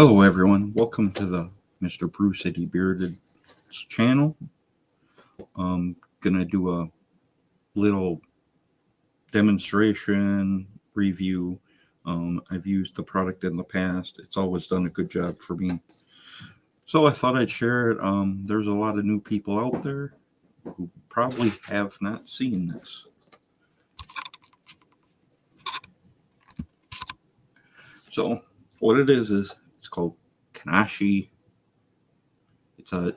Hello, everyone. Welcome to the Mr. Bruce City Bearded channel. I'm gonna do a little demonstration review. I've used the product in the past. It's always done a good job for me. So I thought I'd share it. There's a lot of new people out there who probably have not seen this. So what it is it's called Kenashii. It's a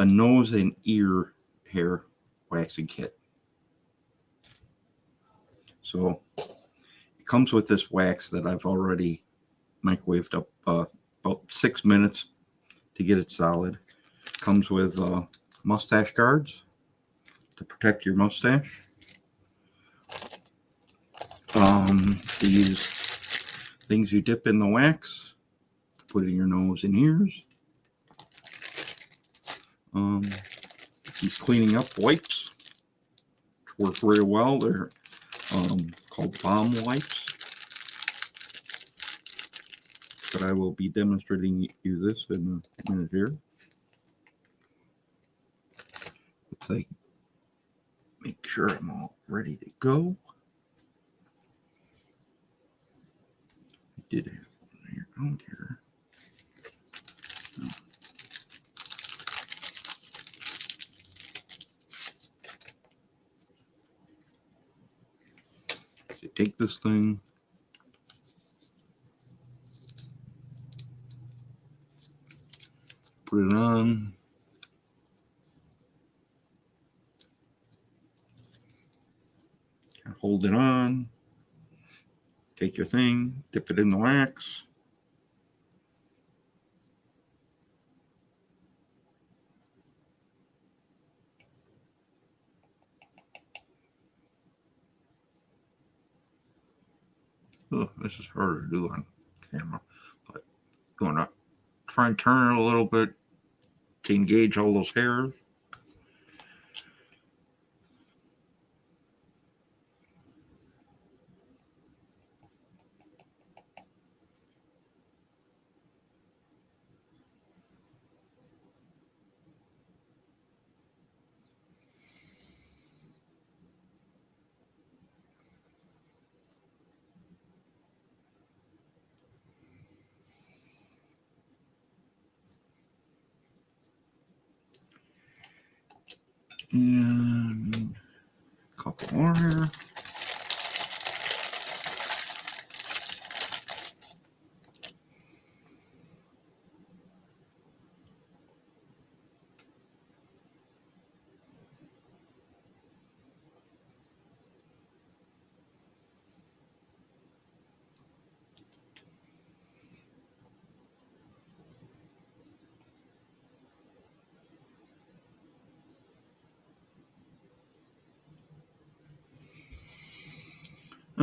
nose and ear hair waxing kit. So it comes with this wax that I've already microwaved up about 6 minutes to get it solid. Comes with mustache guards to protect your mustache. These things you dip in the wax to put in your nose and ears. These cleaning up wipes, which work very well. They're called balm wipes. But I will be demonstrating you this in a minute here. Let's make sure I'm all ready to go. I did have one out here. So take this thing. Put it on. Hold it on. Take your thing, dip it in the wax. Oh, this is harder to do on camera, but I'm going to try and turn it a little bit to engage all those hairs. And a couple more here.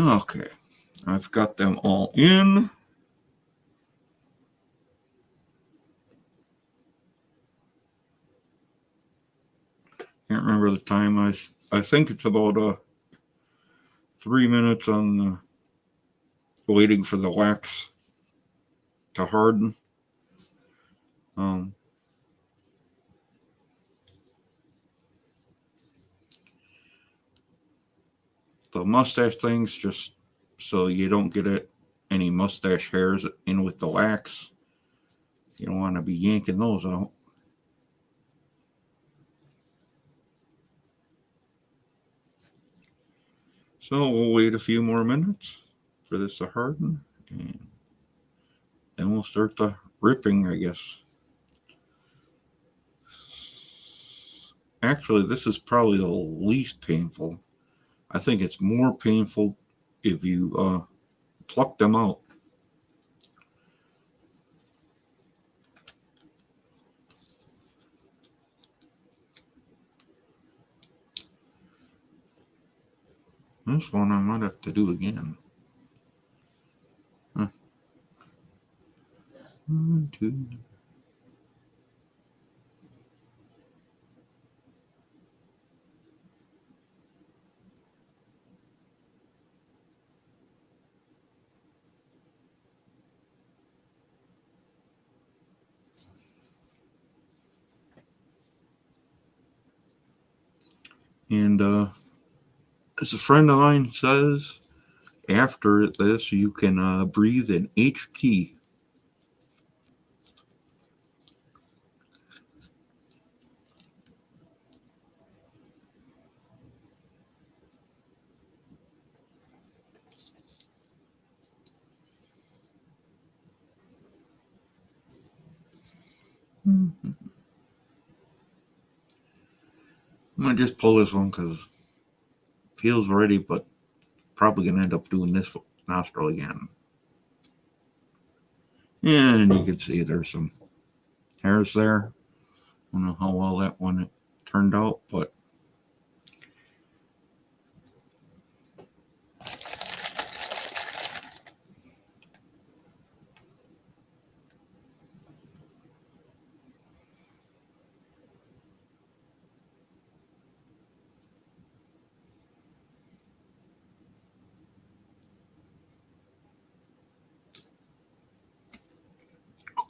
Okay, I've got them all in. Can't remember the time. I think it's about 3 minutes on waiting for the wax to harden. The mustache things, just so you don't get any mustache hairs in with the wax. You don't want to be yanking those out. So we'll wait a few more minutes for this to harden, and then we'll start the ripping, I guess. Actually, this is probably the least painful. I think it's more painful if you pluck them out. This one I might have to do again. 1, 2. And as a friend of mine says, after this, you can breathe in HT. I'm going to just pull this one because it feels ready, but probably going to end up doing this nostril again. And you can see there's some hairs there. I don't know how well that one turned out, but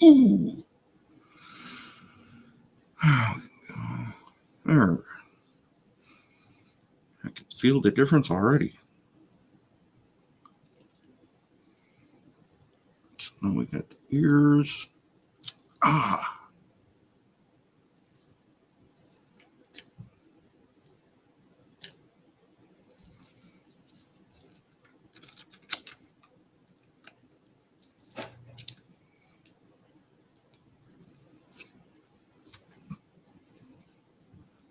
ooh, there. I can feel the difference already. So now we got the ears. Ah.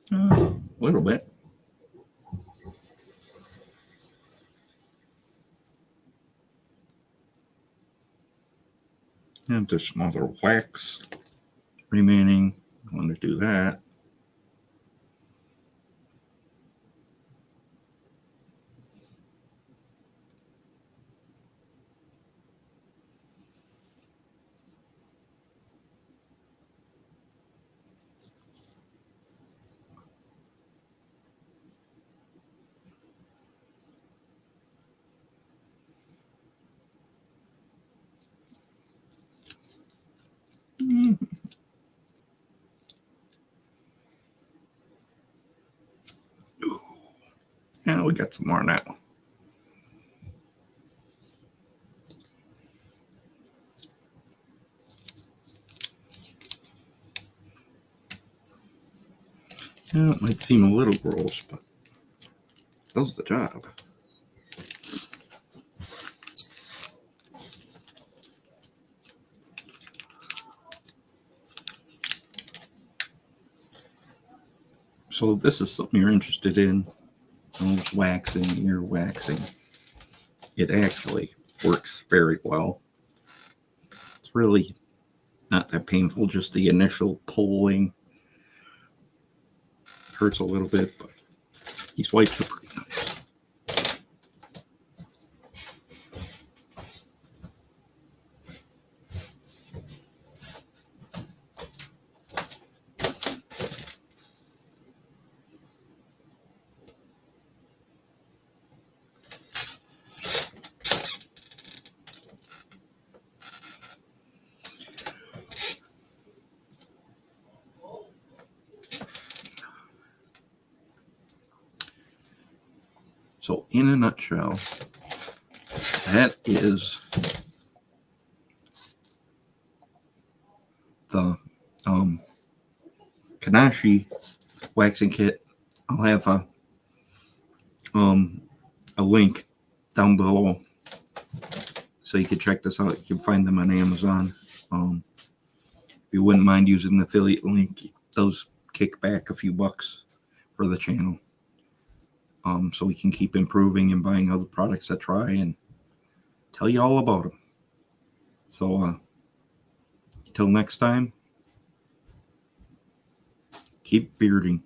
A little bit. And there's some other wax remaining. I want to do that. Yeah, we got some more on that one. Yeah, it might seem a little gross, but it does the job. So this is something you're interested in, nose waxing, ear waxing. It actually works very well. It's really not that painful, just the initial pulling hurts a little bit, but these wipes are pretty nice. So in a nutshell, that is the Kenashii waxing kit. I'll have a link down below so you can check this out. You can find them on Amazon. If you wouldn't mind using the affiliate link, those kick back a few bucks for the channel. So we can keep improving and buying other products to try and tell you all about them. So until next time, keep bearding.